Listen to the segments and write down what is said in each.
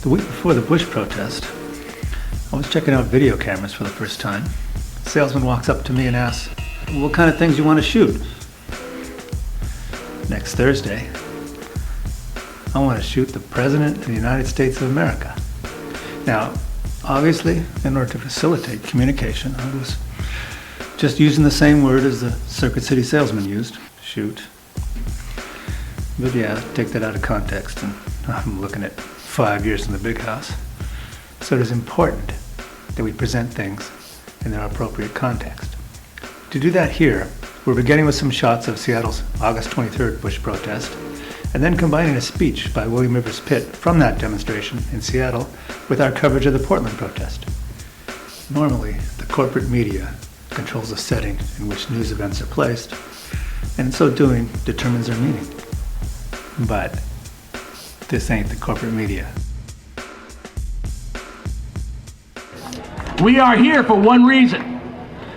The week before the Bush protest, I was checking out video cameras for the first time. The salesman walks up to me and asks, "What kind of things you want to shoot?" Next Thursday, I want to shoot the President of the United States of America. Now, obviously, in order to facilitate communication, I was just using the same word as the Circuit City salesman used, shoot. But yeah, take that out of context, and I'm looking at 5 years in the big house. So it is important that we present things in their appropriate context. To do that here, we're beginning with some shots of Seattle's August 23rd Bush protest, and then combining a speech by William Rivers Pitt from that demonstration in Seattle with our coverage of the Portland protest. Normally, the corporate media controls the setting in which news events are placed, and in so doing, determines their meaning. But this ain't the corporate media. We are here for one reason,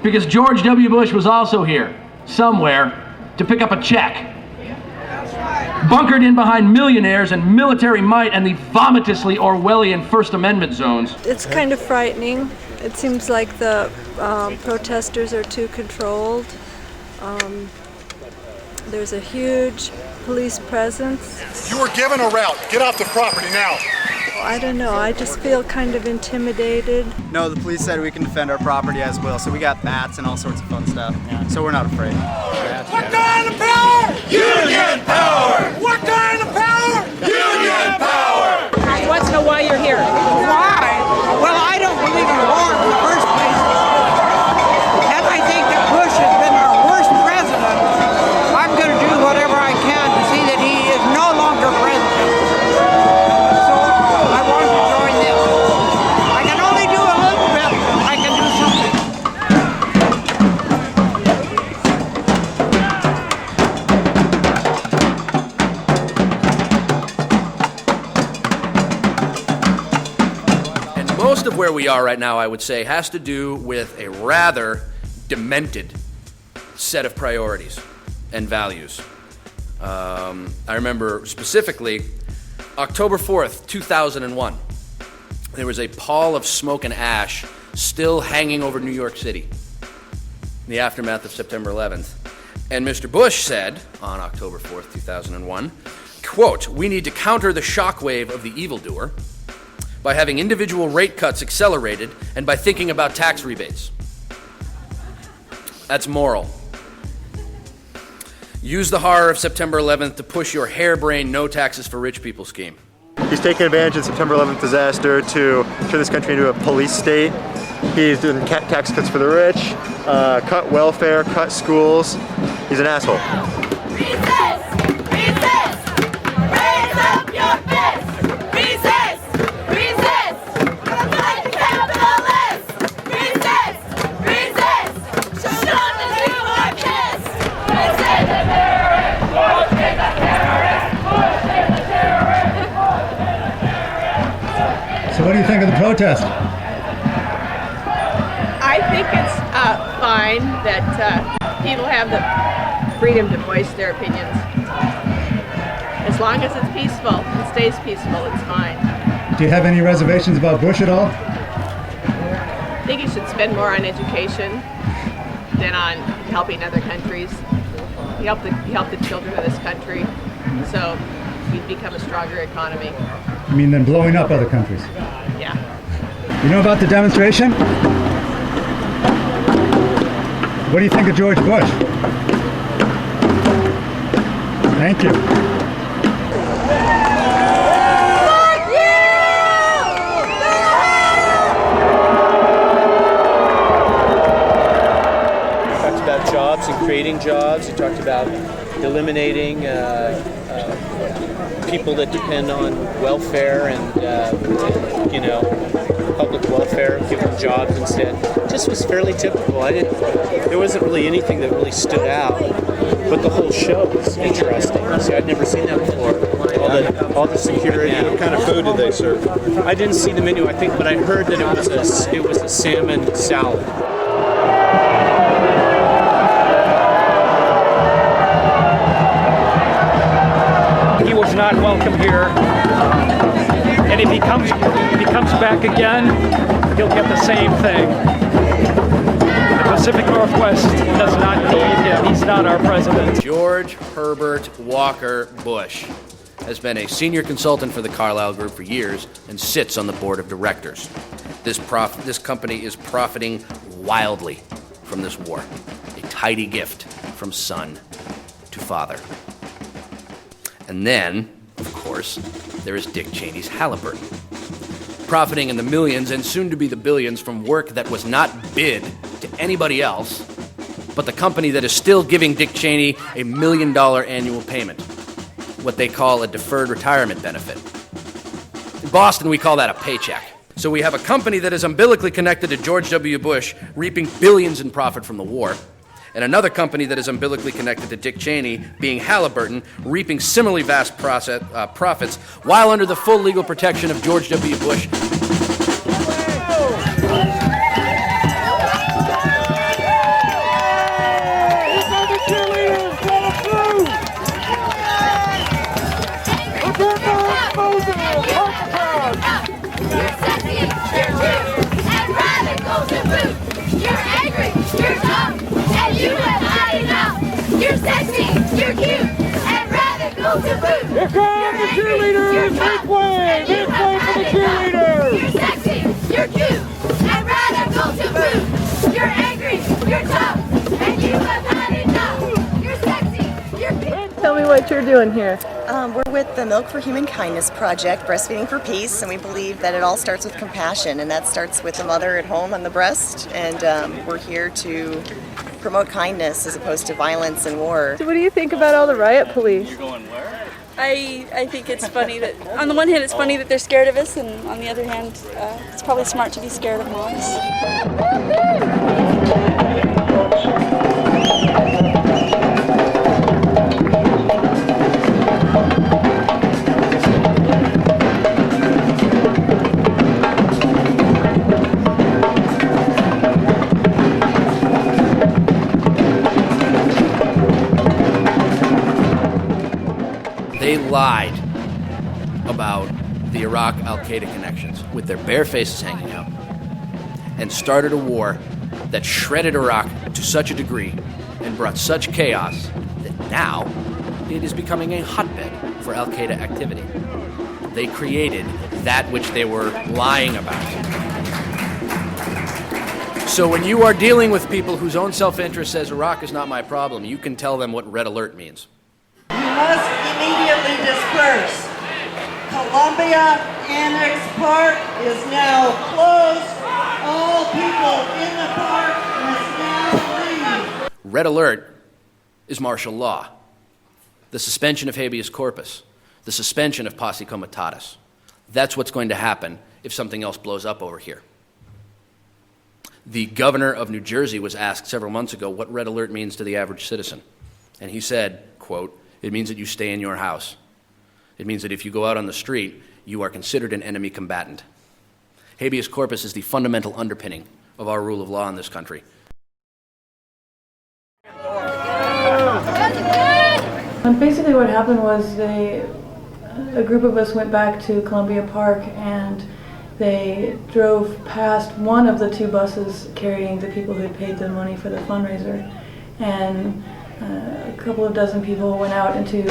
because George W. Bush was also here, somewhere, to pick up a check. Bunkered in behind millionaires and military might and the vomitously Orwellian First Amendment zones. It's kind of frightening. It seems like the protesters are too controlled. There's a huge police presence. You were given a route. Get off the property now. I don't know. I just feel kind of intimidated. No, the police said we can defend our property as well, so we got bats and all sorts of fun stuff. So we're not afraid. What kind of power? Union power! What kind of power? Union power! He wants to know why you're here. Why? Well, I don't believe in war in the first place. And I think that Bush has been our worst president. I'm going to do whatever I can to see that he is no longer president. So I want to join them. I can only do a little bit. I can do something. And most of where we are right now, I would say, has to do with a rather demented set of priorities and values. I remember specifically October 4th, 2001. There was a pall of smoke and ash still hanging over New York City in the aftermath of September 11th. And Mr. Bush said on October 4th, 2001, quote, "We need to counter the shockwave of the evildoer by having individual rate cuts accelerated and by thinking about tax rebates." That's moral. Use the horror of September 11th to push your harebrained no taxes for rich people scheme. He's taking advantage of the September 11th disaster to turn this country into a police state. He's doing tax cuts for the rich, cut welfare, cut schools. He's an asshole. Resist! Resist! Raise up your fist! Resist! Resist! Fight the capitalists! Resist! Resist! Show them that you are pissed! Resist the terrorists! Bush is a terrorist! Bush is a terrorist! Bush is a terrorist! So what do you think of the protest? I think it's fine that people have the freedom to voice their opinions. As long as it's peaceful and stays peaceful, it's fine. Do you have any reservations about Bush at all? I think he should spend more on education than on helping other countries. He helped the children of this country, so we'd become a stronger economy. You mean than blowing up other countries? Yeah. You know about the demonstration? What do you think of George Bush? Thank you. He talked about jobs and creating jobs. He talked about eliminating people that depend on welfare and public welfare, give them jobs instead. Just was fairly typical. There wasn't really anything that really stood out, but the whole show was interesting. See, I'd never seen that before. All the security. What kind of food did they serve? I didn't see the menu, I think, but I heard that it was a salmon salad. he was not welcome here. And if he comes back again, he'll get the same thing. The Pacific Northwest does not need him. He's not our president. George Herbert Walker Bush has been a senior consultant for the Carlyle Group for years and sits on the board of directors. This company is profiting wildly from this war, a tidy gift from son to father. And then, of course, there is Dick Cheney's Halliburton, profiting in the millions and soon to be the billions from work that was not bid to anybody else, but the company that is still giving Dick Cheney $1 million annual payment, what they call a deferred retirement benefit. In Boston, we call that a paycheck. So we have a company that is umbilically connected to George W. Bush, reaping billions in profit from the war, and another company that is umbilically connected to Dick Cheney, being Halliburton, reaping similarly vast profits, while under the full legal protection of George W. Bush. You're sexy, you're cute, and radical to boot. Here come the cheerleaders! Make way! Make way for the cheerleaders! You're sexy, you're cute, and radical to boot. You're angry, you're tough, and you have had enough. You're sexy, you're cute. Tell me what you're doing here. We're with the Milk for Human Kindness Project, Breastfeeding for Peace, and we believe that it all starts with compassion, and that starts with the mother at home on the breast, and we're here to promote kindness as opposed to violence and war. So what do you think about all the riot police? You're going where? I think it's funny that, on the one hand, it's funny that they're scared of us, and on the other hand, it's probably smart to be scared of moms. They lied about the Iraq al-Qaeda connections with their bare faces hanging out and started a war that shredded Iraq to such a degree and brought such chaos that now it is becoming a hotbed for al-Qaeda activity. They created that which they were lying about. So when you are dealing with people whose own self-interest says Iraq is not my problem, you can tell them what red alert means. You must immediately disperse. Columbia Annex Park is now closed. All people in the park must now leave. Red alert is martial law. The suspension of habeas corpus. The suspension of posse comitatus. That's what's going to happen if something else blows up over here. The governor of New Jersey was asked several months ago what red alert means to the average citizen. And he said, quote, "It means that you stay in your house. It means that if you go out on the street, you are considered an enemy combatant." Habeas corpus is the fundamental underpinning of our rule of law in this country. And basically what happened was a group of us went back to Columbia Park and they drove past one of the two buses carrying the people who had paid the money for the fundraiser. And a couple of dozen people went out into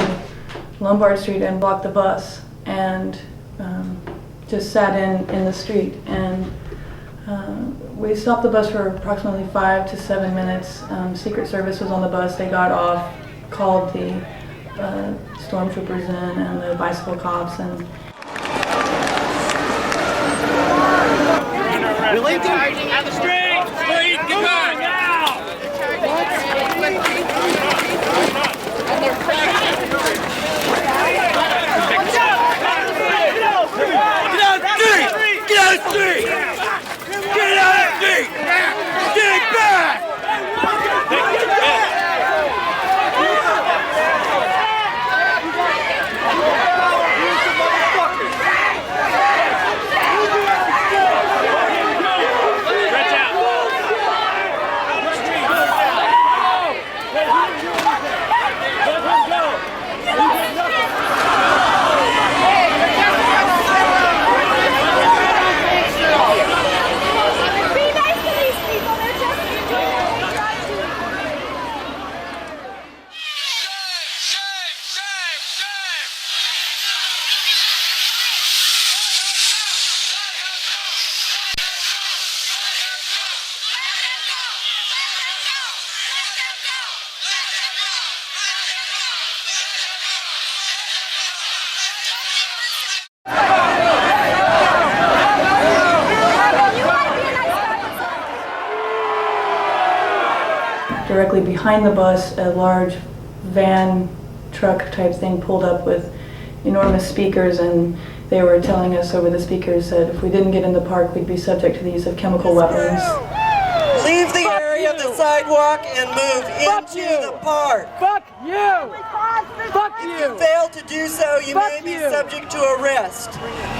Lombard Street and blocked the bus and just sat in the street. And we stopped the bus for approximately 5 to 7 minutes. Secret Service was on the bus. They got off, called the stormtroopers in and the bicycle cops. And Lincoln, out the street! Street, get back! Now! Get out of the street! Get out of the street! Get back! directly behind the bus, a large van truck type thing pulled up with enormous speakers, and they were telling us over the speakers that if we didn't get in the park, we'd be subject to the use of chemical weapons. Leave the area of the sidewalk and move into the park. Fuck you! Fuck If you fail to do so, you may be subject to arrest.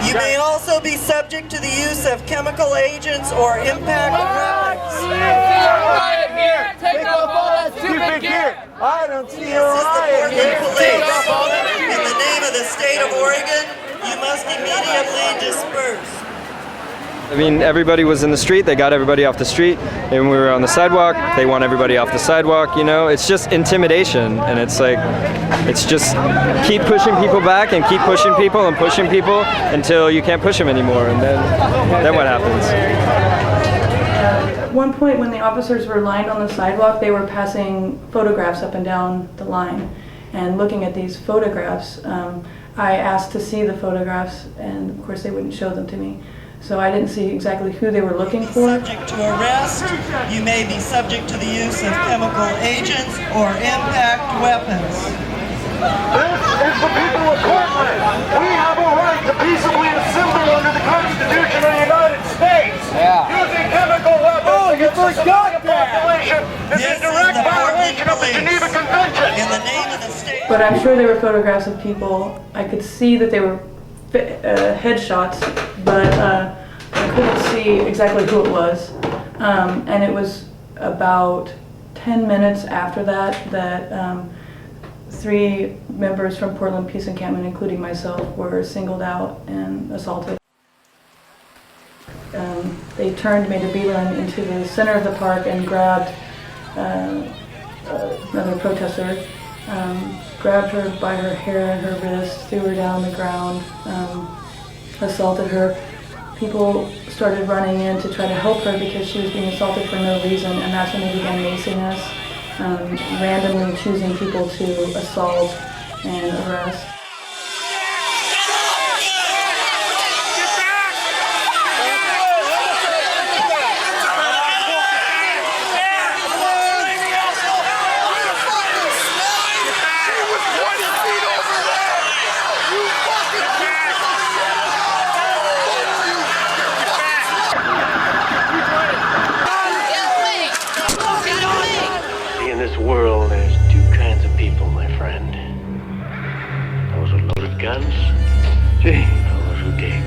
You may also be subject to the use of chemical agents or impact weapons. Riot here! Take off all that stupid gear! I don't see a riot here! Take off all that gear! In the name of the state of Oregon, you must immediately disperse. I mean, everybody was in the street, they got everybody off the street, and we were on the sidewalk, they want everybody off the sidewalk, you know? It's just intimidation, and it's like, it's just keep pushing people back and keep pushing people and pushing people until you can't push them anymore, and then what happens? At one point when the officers were lined on the sidewalk, they were passing photographs up and down the line. And looking at these photographs, I asked to see the photographs, and of course they wouldn't show them to me. So I didn't see exactly who they were looking for. Subject to arrest, you may be subject to the use of chemical agents or impact weapons. This is the people of Portland. We have a right to peaceably assemble under the Constitution of the United States. Using chemical weapons against the civilian population is in direct violation of the Geneva Convention. In the name of the state. But I'm sure they were photographs of people. I could see that they were headshots, but I couldn't see exactly who it was. And it was about 10 minutes after that 3 members from Portland Peace Encampment, including myself, were singled out and assaulted. They turned, made a beeline into the center of the park and grabbed another protester, grabbed her by her hair and her wrist, threw her down on the ground, assaulted her. People started running in to try to help her because she was being assaulted for no reason, and that's when they began macing us, randomly choosing people to assault and arrest. In this world, there's 2 kinds of people, my friend. Those with loaded guns, those who dig.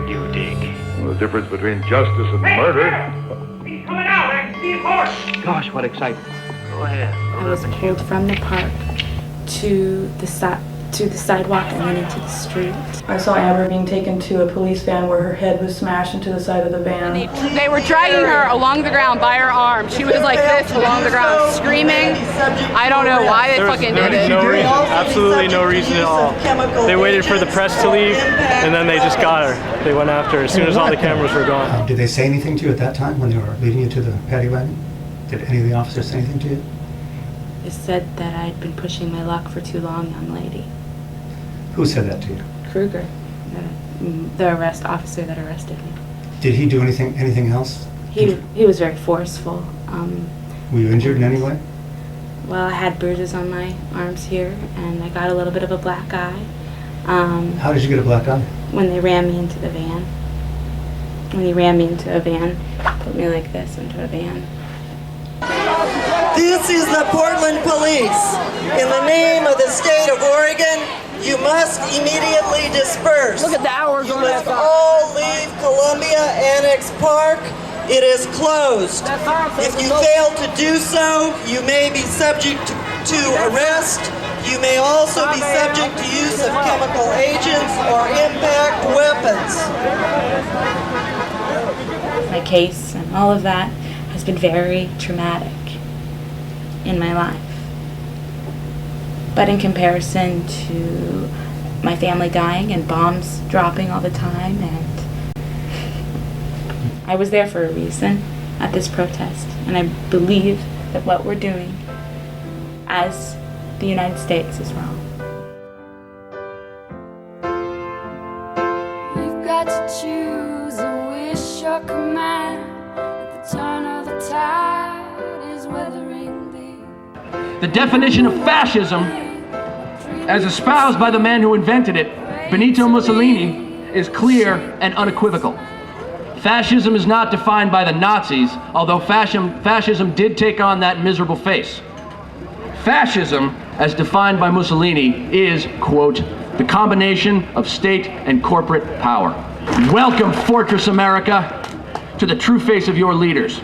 You dig. Well, the difference between justice and murder. He's coming out, I can see his horse. Gosh, what excitement. Go ahead. I was pulled from the park to the sidewalk and then into the street. I saw Amber being taken to a police van where her head was smashed into the side of the van. They were dragging her along the ground by her arm. She was like this along the ground, screaming. I don't know why they fucking did it. No reason, absolutely no reason at all. They waited for the press to leave, and then they just got her. They went after her as soon as all the cameras were gone. Did they say anything to you at that time when they were leading you to the paddy wagon? Did any of the officers say anything to you? They said that I'd been pushing my luck for too long, young lady. Who said that to you? Kruger, the arrest officer that arrested me. Did he do anything else? He was very forceful. Were you injured in any way? Well, I had bruises on my arms here, and I got a little bit of a black eye. How did you get a black eye? When they ran me into the van. When he ran me into a van, put me like this into a van. This is the Portland Police. In the name of the state of Oregon, you must immediately disperse. Look at the hours on that. You must all leave Columbia Annex Park. It is closed. If you fail to do so, you may be subject to arrest. You may also be subject to use of chemical agents or impact weapons. My case and all of that has been very traumatic in my life. But in comparison to my family dying and bombs dropping all the time, and I was there for a reason at this protest, and I believe that what we're doing as the United States is wrong. You've got to choose a wish or command. At the turn of the tide is whether The definition of fascism, as espoused by the man who invented it, Benito Mussolini, is clear and unequivocal. Fascism is not defined by the Nazis, although fascism did take on that miserable face. Fascism, as defined by Mussolini, is, quote, the combination of state and corporate power. Welcome, Fortress America, to the true face of your leaders.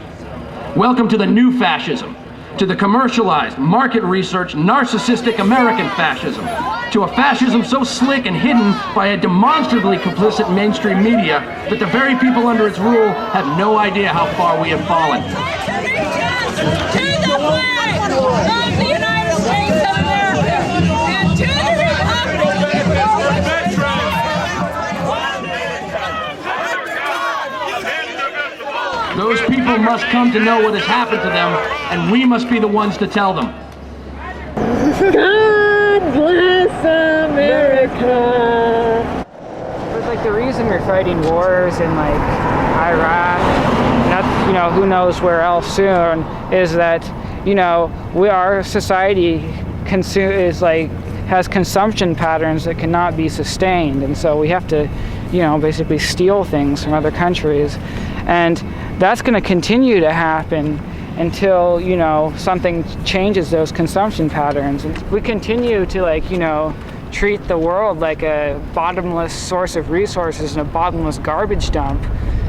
Welcome to the new fascism, to the commercialized, market research, narcissistic American fascism, to a fascism so slick and hidden by a demonstrably complicit mainstream media that the very people under its rule have no idea how far we have fallen. To the flag of the United States of America and to the Republic. Those people must come to know what has happened to them, and we must be the ones to tell them. God bless America. But like the reason we're fighting wars in like Iraq, not, you know, who knows where else soon, is that, you know, our society has consumption patterns that cannot be sustained, and so we have to, you know, basically steal things from other countries, and that's going to continue to happen until, you know, something changes those consumption patterns. And we continue to, like, you know, treat the world like a bottomless source of resources and a bottomless garbage dump.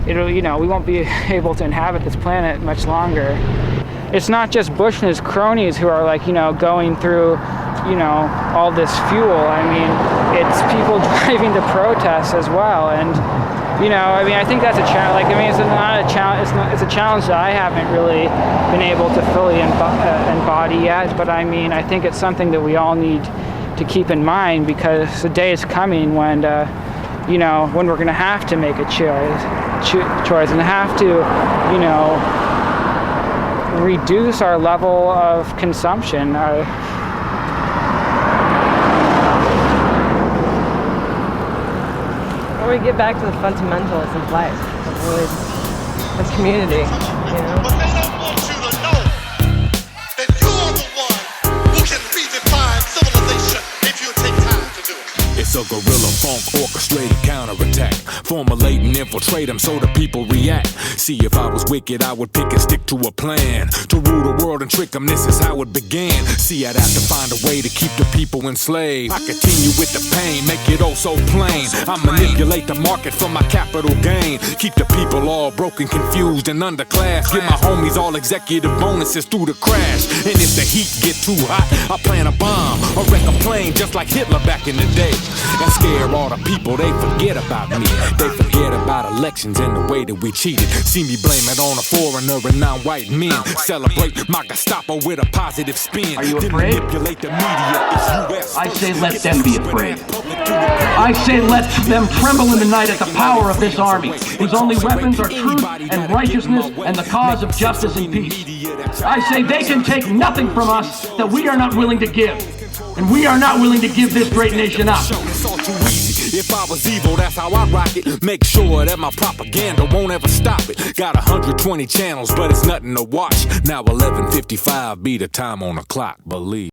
It'll, you know, we won't be able to inhabit this planet much longer. It's not just Bush and his cronies who are, like, you know, going through, you know, all this fuel. I mean, it's people driving to protests as well. And, you know, I mean, I think that's a challenge. Like, I mean, it's not a challenge. It's a challenge that I haven't really been able to fully embody yet. But I mean, I think it's something that we all need to keep in mind, because the day is coming when, you know, when we're going to have to make a choice and have to, you know, reduce our level of consumption. Or we get back to the fundamentals of life, as community, you know? But they don't want you to know that you're the one who can redefine civilization if you take time to do it. It's a guerrilla funk orchestrated counterattack. Formulate and infiltrate them so the people react. See, if I was wicked, I would pick and stick to a plan to rule the world and trick them. This is how it began. See, I'd have to find a way to keep the people enslaved. I continue with the pain, make it oh so plain. I manipulate the market for my capital gain. Keep the people all broken, confused, and underclass. Give my homies all executive bonuses through the crash. And if the heat get too hot, I plant a bomb or wreck a plane just like Hitler back in the day. And scare all the people, they forget about me. They forget about elections and the way that we cheated. See me blame it on a foreigner and non-white men. Celebrate my Gestapo with a positive spin. Are you afraid? Manipulate the media, it's US. I say let them be afraid. I say let them tremble in the night at the power of this army, whose only weapons are truth and righteousness and the cause of justice and peace. I say they can take nothing from us that we are not willing to give. And we are not willing to give this great nation up. If I was evil, that's how I rock it. Make sure that my propaganda won't ever stop it. Got 120 channels, but it's nothing to watch. Now 11:55 be the time on the clock, believe.